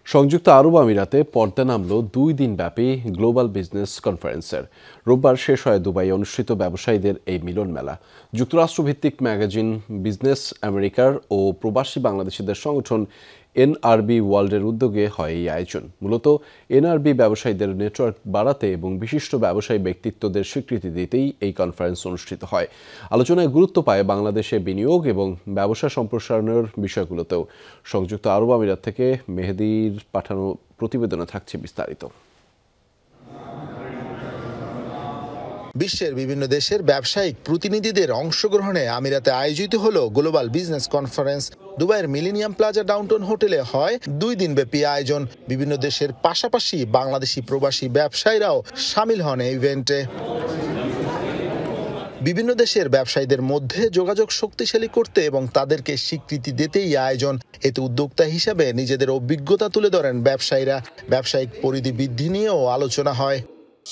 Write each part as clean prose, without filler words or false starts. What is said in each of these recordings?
সংযুক্ত আরব আমিরাতে পর্দা নামল 2 দিনব্যাপী গ্লোবাল বিজনেস কনফারেন্সের। রোববার শেষ হয় দুবাইয়ে অনুষ্ঠিত ব্যবসায়ীদের এই মিলন মেলা। যুক্তরাষ্ট্রভিত্তিক ম্যাগাজিন বিজনেস আমেরিকার ও প্রবাসী বাংলাদেশিদের সংগঠন এনআরবি ওয়ার্ল্ডের উদ্যোগে হয় এই আয়োজন। মূলত এনআরবি ব্যবসায়ীদের নেটওয়ার্ক বাড়াতে এবং বিশিষ্ট ব্যবসায়ী ব্যক্তিত্বদের স্বীকৃতি দিতেই এই কনফারেন্স অনুষ্ঠিত হয়। আলোচনায় গুরুত্ব পায় বাংলাদেশে বিনিয়োগ এবং ব্যবসা সম্প্রসারণের বিষয়গুলোতেও। সংযুক্ত আরব আমিরাত থেকে মেহেদীর পাঠানো প্রতিবেদনে থাকছে বিস্তারিত। বিশ্বের বিভিন্ন দেশের ব্যবসায়িক প্রতিনিধিদের অংশগ্রহণে আমিরাতে আয়োজিত হলো গ্লোবাল বিজনেস কনফারেন্স। দুবাইয়ের মিলেনিয়াম প্লাজা ডাউনটাউন হোটেলে হয় 2 দিনব্যাপী আয়োজন। বিভিন্ন দেশের পাশাপাশি বাংলাদেশি প্রবাসী ব্যবসায়ীরাও সামিল হন এই ইভেন্টে। বিভিন্ন দেশের ব্যবসায়ীদের মধ্যে যোগাযোগ শক্তিশালী করতে এবং তাদেরকে স্বীকৃতি দিতেই আয়োজন। এতে উদ্যোক্তা হিসেবে নিজেদের অভিজ্ঞতা তুলে ধরেন ব্যবসায়ীরা। ব্যবসায়িক পরিধি বৃদ্ধি নিয়েও আলোচনা হয়।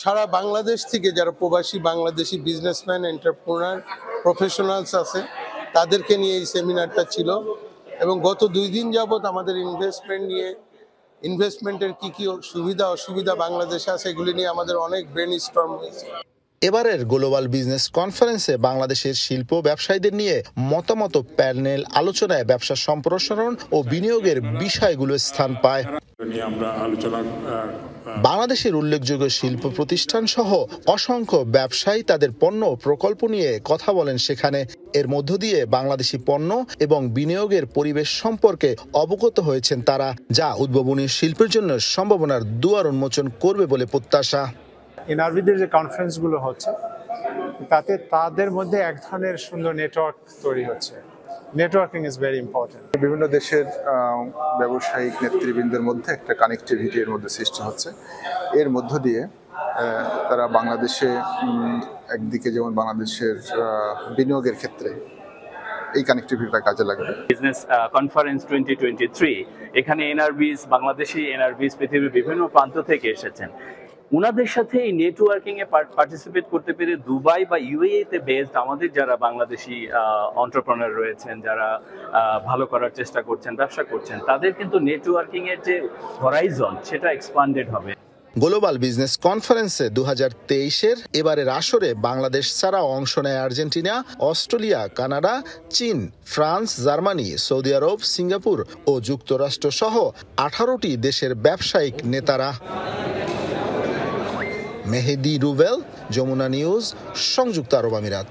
সারা বাংলাদেশ থেকে যারা প্রবাসী বাংলাদেশি বিজনেসম্যান, এন্টারপ্রেনার, প্রফেশনালস আছে, তাদেরকে নিয়ে এই সেমিনারটা ছিল। এবং গত 2 দিন যাবৎ আমাদের ইনভেস্টমেন্টের কি সুবিধা অসুবিধা বাংলাদেশে আছে এগুলি নিয়ে আমাদের অনেক ব্রেনস্টর্ম হয়েছে। এবারের গ্লোবাল বিজনেস কনফারেন্সে বাংলাদেশের শিল্প ব্যবসায়ীদের নিয়ে মতামত প্যানেল আলোচনায় ব্যবসা সম্প্রসারণ ও বিনিয়োগের বিষয়গুলো স্থান পায়। বাংলাদেশের উল্লেখযোগ্য শিল্প প্রতিষ্ঠান সহ অসংখ্য ব্যবসায়ী তাদের পণ্য ও প্রকল্প নিয়ে কথা বলেন সেখানে। এর মধ্য দিয়ে বাংলাদেশি পণ্য এবং বিনিয়োগের পরিবেশ সম্পর্কে অবগত হয়েছেন তারা, যা উদ্ভাবনী শিল্পের জন্য সম্ভাবনার দুয়ার উন্মোচন করবে বলে প্রত্যাশা। এনআরবিদের যে কনফারেন্সগুলো হচ্ছে তাতে তাদের মধ্যে এক ধরনের সুন্দর নেটওয়ার্ক তৈরি হচ্ছে। Networking is very important. বিভিন্ন দেশের ব্যবসায়িক নেতৃবৃন্দের মধ্যে একটা কানেক্টিভিটি এর মধ্যে সৃষ্টি হচ্ছে। এর মধ্য দিয়ে তারা বাংলাদেশে একদিকে যেমন বাংলাদেশের বিনিয়োগের ক্ষেত্রে এই কানেক্টিভিটিটা কাজে লাগবে। বিজনেস কনফারেন্স 2023 এখানে এনআরবিস, বাংলাদেশি এনআরবিস পৃথিবীর বিভিন্ন প্রান্ত থেকে এসেছেন। ওনাদের সাথে এই নেটওয়ার্কিং এ পার্টিসিপেট করতে পেরে দুবাই বা ইউএই তে বেসড আমাদের যারা বাংলাদেশি এন্টারপ্রেনার রয়েছেন, যারা ভালো করার চেষ্টা করছেন, ব্যবসা করছেন, তাদের কিন্তু নেটওয়ার্কিং এর যে হরাইজন সেটা এক্সপান্ডেড হবে। গ্লোবাল বিজনেস কনফারেন্সে 2023-এর এবারের আসরে বাংলাদেশ ছাড়াও অংশ নেয় আর্জেন্টিনা, অস্ট্রেলিয়া, কানাডা, চীন, ফ্রান্স, জার্মানি, সৌদি আরব, সিঙ্গাপুর ও যুক্তরাষ্ট্র সহ 18টি দেশের ব্যবসায়িক নেতারা। মেহেদী রুবেল, যমুনা নিউজ, সংযুক্ত আরব আমিরাত।